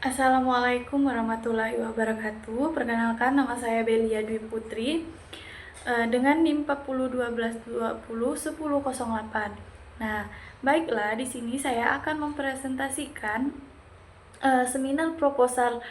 Assalamualaikum warahmatullahi wabarakatuh. Perkenalkan, nama saya Belia Dwi Putri dengan NIM 4012201008. Nah, baiklah, di sini saya akan mempresentasikan seminar proposal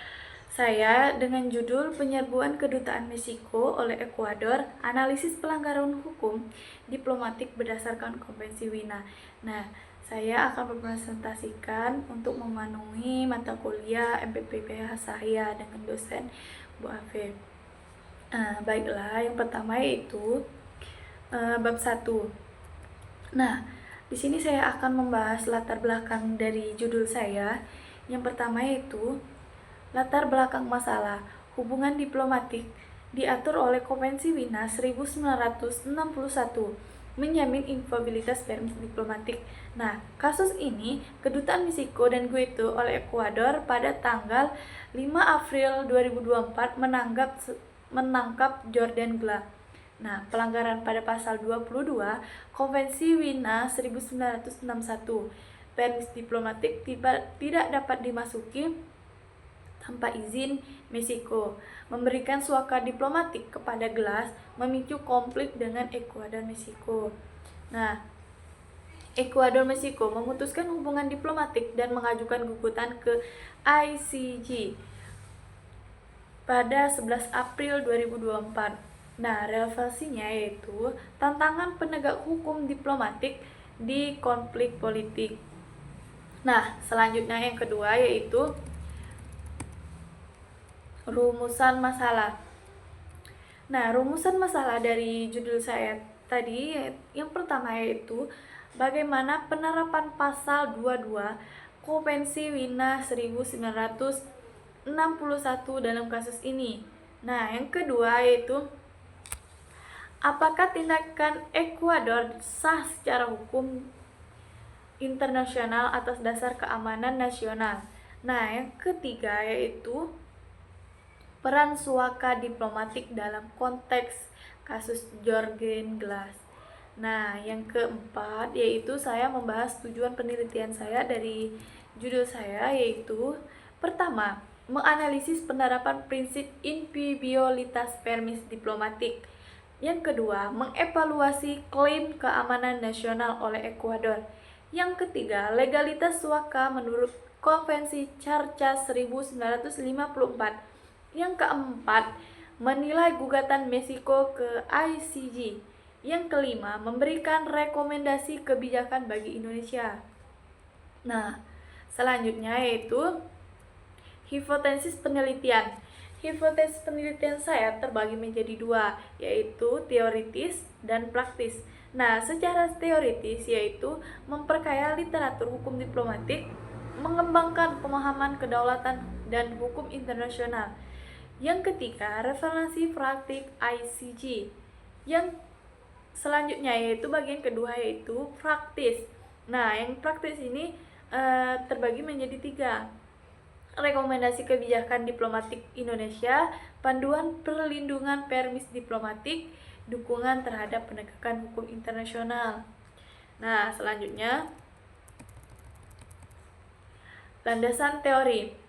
saya dengan judul Penyerbuan Kedutaan Meksiko oleh Ekuador, Analisis Pelanggaran Hukum Diplomatik Berdasarkan Konvensi Wina. Nah, saya akan mempresentasikan untuk memenuhi mata kuliah MPPPH saya dengan dosen Bu Afe. Baiklah, yang pertama yaitu bab 1. Nah, di sini saya akan membahas latar belakang dari judul saya. Yang pertama yaitu latar belakang masalah hubungan diplomatik diatur oleh Konvensi Wina 1961 menjamin inviolabilitas permis diplomatik. Nah, kasus ini Kedutaan Meksiko dan Guaito oleh Ekuador pada tanggal 5 April 2024 menangkap Jordan Gla. Nah, pelanggaran pada pasal 22 Konvensi Wina 1961, permis diplomatik tidak dapat dimasuki tanpa izin Meksiko, memberikan suaka diplomatik kepada Glass, memicu konflik dengan Ekuador Meksiko. Nah, Ekuador Meksiko memutuskan hubungan diplomatik dan mengajukan gugatan ke ICJ pada 11 April 2024. Nah, relevansinya yaitu tantangan penegak hukum diplomatik di konflik politik. Nah, selanjutnya yang kedua yaitu rumusan masalah. Nah, rumusan masalah dari judul saya tadi yang pertama yaitu bagaimana penerapan pasal 22 Konvensi Wina 1961 dalam kasus ini. Nah, yang kedua yaitu apakah tindakan Ekuador sah secara hukum internasional atas dasar keamanan nasional. Nah, yang ketiga yaitu peran suaka diplomatik dalam konteks kasus Jordan Glass. Nah, yang keempat yaitu saya membahas tujuan penelitian saya dari judul saya, yaitu pertama, menganalisis penerapan prinsip inviolabilitas permis diplomatik. Yang kedua, mengevaluasi klaim keamanan nasional oleh Ekuador. Yang ketiga, legalitas suaka menurut Konvensi Carcas 1954. Yang keempat, menilai gugatan Meksiko ke ICJ. Yang kelima, memberikan rekomendasi kebijakan bagi Indonesia. Nah, selanjutnya yaitu hipotesis penelitian. Hipotesis penelitian saya terbagi menjadi dua, yaitu teoritis dan praktis. Nah, secara teoritis yaitu memperkaya literatur hukum diplomatik, mengembangkan pemahaman kedaulatan dan hukum internasional. Yang ketiga, referensi praktik ICJ. Yang selanjutnya yaitu bagian kedua yaitu praktis. Nah, yang praktis ini terbagi menjadi 3. Rekomendasi kebijakan diplomatik Indonesia, panduan perlindungan permis diplomatik, dukungan terhadap penegakan hukum internasional. Nah, selanjutnya landasan teori.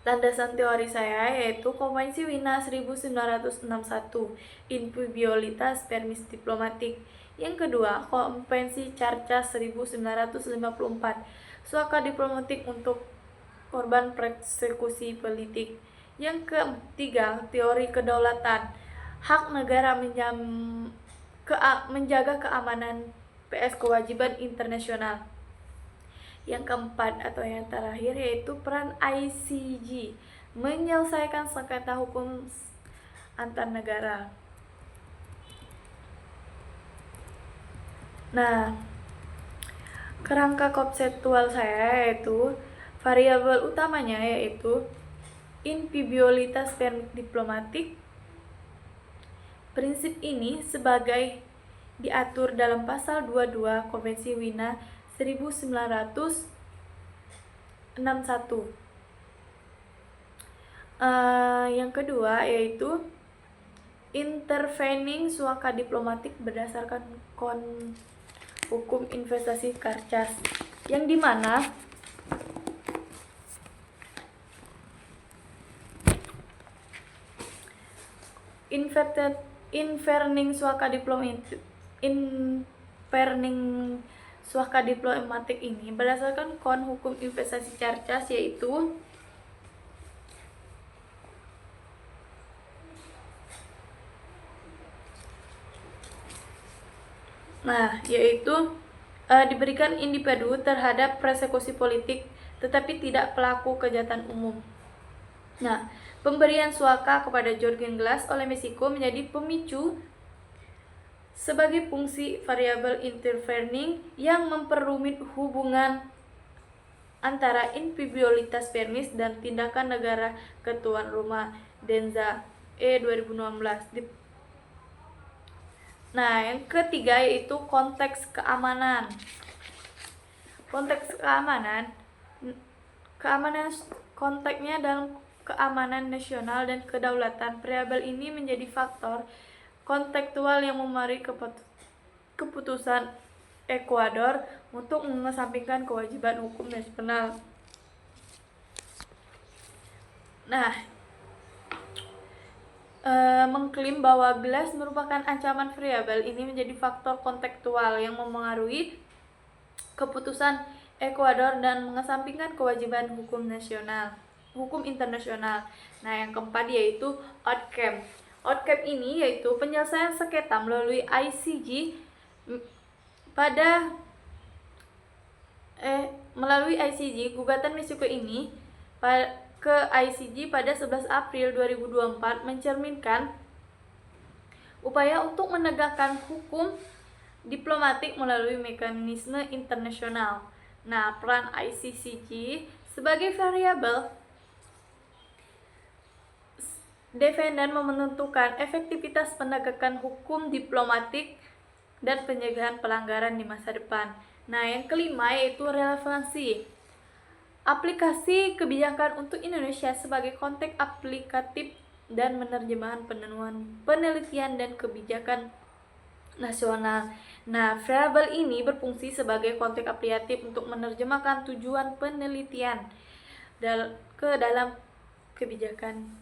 Landasan teori saya yaitu Konvensi Wina 1961, inviolabilitas permis diplomatik. Yang kedua, Konvensi Carcas 1954, suaka diplomatik untuk korban persekusi politik. Yang ketiga, teori kedaulatan, hak negara menjaga keamanan PS kewajiban internasional. Yang keempat atau yang terakhir yaitu peran ICJ menyelesaikan sengketa hukum antar negara. Nah, kerangka konseptual saya yaitu variabel utamanya yaitu inviolabilitas permis diplomatik. Prinsip ini sebagai diatur dalam pasal 22 Konvensi Wina 1961. Yang kedua yaitu intervening suaka diplomatik berdasarkan hukum investasi Carcas, yang dimana Inverning suaka diplomatik ini berdasarkan kon hukum investasi Carcas, yaitu diberikan individu terhadap persekusi politik tetapi tidak pelaku kejahatan umum. Nah, pemberian suaka kepada Jorgen Glass oleh Meksiko menjadi pemicu sebagai fungsi variabel intervening yang memperumit hubungan antara inviolabilitas permis dan tindakan negara ketuan rumah Denza 2016. Nah, yang ketiga yaitu konteks keamanan. Konteksnya dalam keamanan nasional dan kedaulatan. Variabel ini menjadi faktor kontekstual yang memengaruhi keputusan Ekuador untuk mengesampingkan kewajiban hukum nasional. Nah, mengklaim bahwa Glass merupakan ancaman variabel ini menjadi faktor kontekstual yang memengaruhi keputusan Ekuador dan mengesampingkan kewajiban hukum internasional. Nah, yang keempat yaitu outcome. Outcome ini yaitu penyelesaian sengketa melalui ICJ melalui ICJ. Gugatan Meksiko ini ke ICJ pada 11 April 2024 mencerminkan upaya untuk menegakkan hukum diplomatik melalui mekanisme internasional. Nah, peran ICJ sebagai variabel defendan menentukan efektivitas penegakan hukum diplomatik dan pencegahan pelanggaran di masa depan. Nah, yang kelima yaitu relevansi. Aplikasi kebijakan untuk Indonesia sebagai konteks aplikatif dan menerjemahkan penelitian dan kebijakan nasional. Nah, variabel ini berfungsi sebagai konteks aplikatif untuk menerjemahkan tujuan penelitian ke dalam kebijakan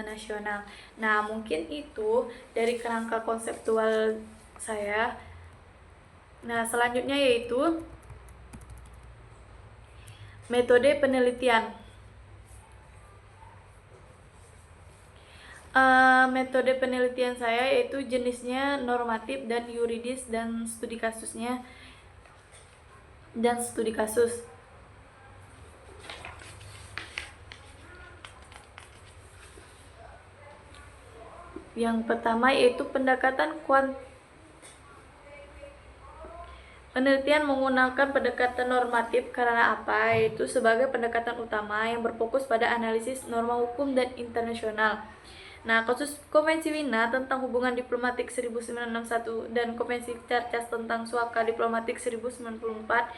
nasional. Nah, mungkin itu dari kerangka konseptual saya. Nah, selanjutnya yaitu metode penelitian. Metode penelitian saya yaitu jenisnya normatif dan yuridis dan studi kasus. Yang pertama yaitu pendekatan penelitian menggunakan pendekatan normatif karena apa? Yaitu sebagai pendekatan utama yang berfokus pada analisis norma hukum dan internasional. Nah, kasus Konvensi Wina tentang hubungan diplomatik 1961 dan Konvensi Carcas tentang suaka diplomatik 1994,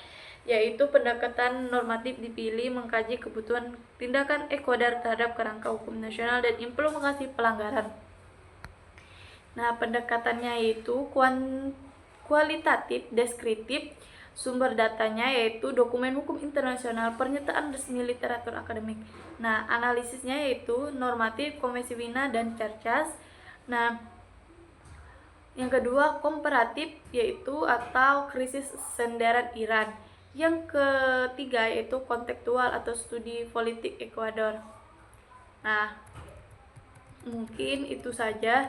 yaitu pendekatan normatif dipilih mengkaji kebutuhan tindakan Ekuador terhadap kerangka hukum nasional dan implementasi pelanggaran. Nah, pendekatannya yaitu kualitatif deskriptif, sumber datanya yaitu dokumen hukum internasional, pernyataan resmi, literatur akademik. Nah, analisisnya yaitu normatif, Konvensi Wina dan Carcas. Nah, yang kedua komparatif yaitu atau krisis senderan Iran. Yang ketiga yaitu kontekstual atau studi politik Ekuador. Nah, mungkin itu saja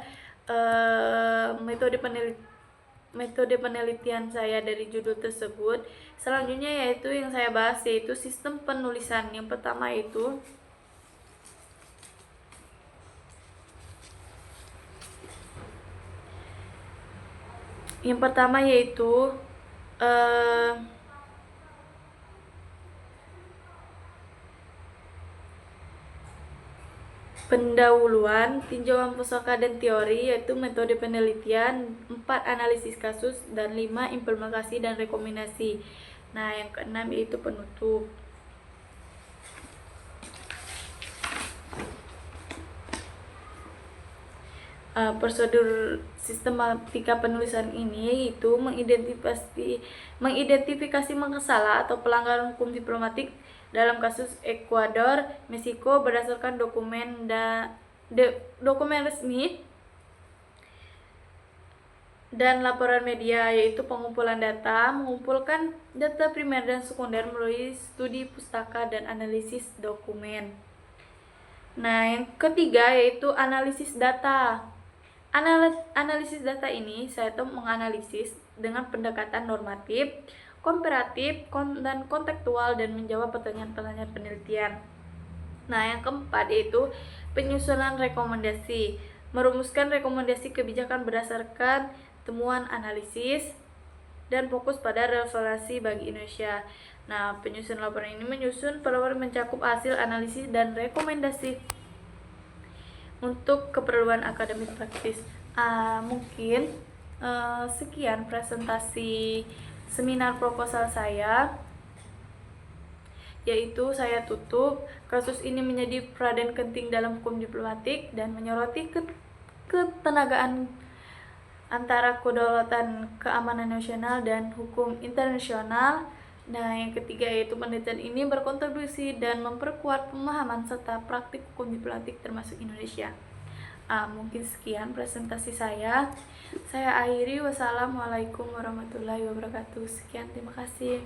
metode penelitian saya dari judul tersebut. Selanjutnya yaitu yang saya bahas yaitu sistem penulisan. Yang pertama yaitu pendahuluan, tinjauan pusaka dan teori, yaitu metode penelitian, 4 analisis kasus, dan 5 implementasi dan rekomendasi. Nah, yang keenam yaitu penutup. Prosedur sistematika penulisan ini yaitu mengidentifikasi masalah atau pelanggaran hukum diplomatik dalam kasus Ekuador, Meksiko berdasarkan dokumen dokumen resmi dan laporan media, yaitu pengumpulan data, mengumpulkan data primer dan sekunder melalui studi pustaka dan analisis dokumen. Nah, yang ketiga yaitu analisis data. Analisis data ini saya tuh menganalisis dengan pendekatan normatif, komparatif, dan kontekstual, dan menjawab pertanyaan-pertanyaan penelitian. Nah, yang keempat yaitu penyusunan rekomendasi, merumuskan rekomendasi kebijakan berdasarkan temuan analisis dan fokus pada relevansi bagi Indonesia. Nah, penyusunan laporan ini menyusun laporan mencakup hasil analisis dan rekomendasi untuk keperluan akademik praktis. Mungkin sekian presentasi seminar proposal saya, yaitu saya tutup. Kasus ini menjadi perhatian penting dalam hukum diplomatik dan menyoroti ketenagaan antara kedaulatan, keamanan nasional, dan hukum internasional. Nah, yang ketiga yaitu penelitian ini berkontribusi dan memperkuat pemahaman serta praktik hukum diplomatik termasuk Indonesia. Mungkin sekian presentasi saya. Saya akhiri. Wassalamualaikum warahmatullahi wabarakatuh. Sekian, terima kasih.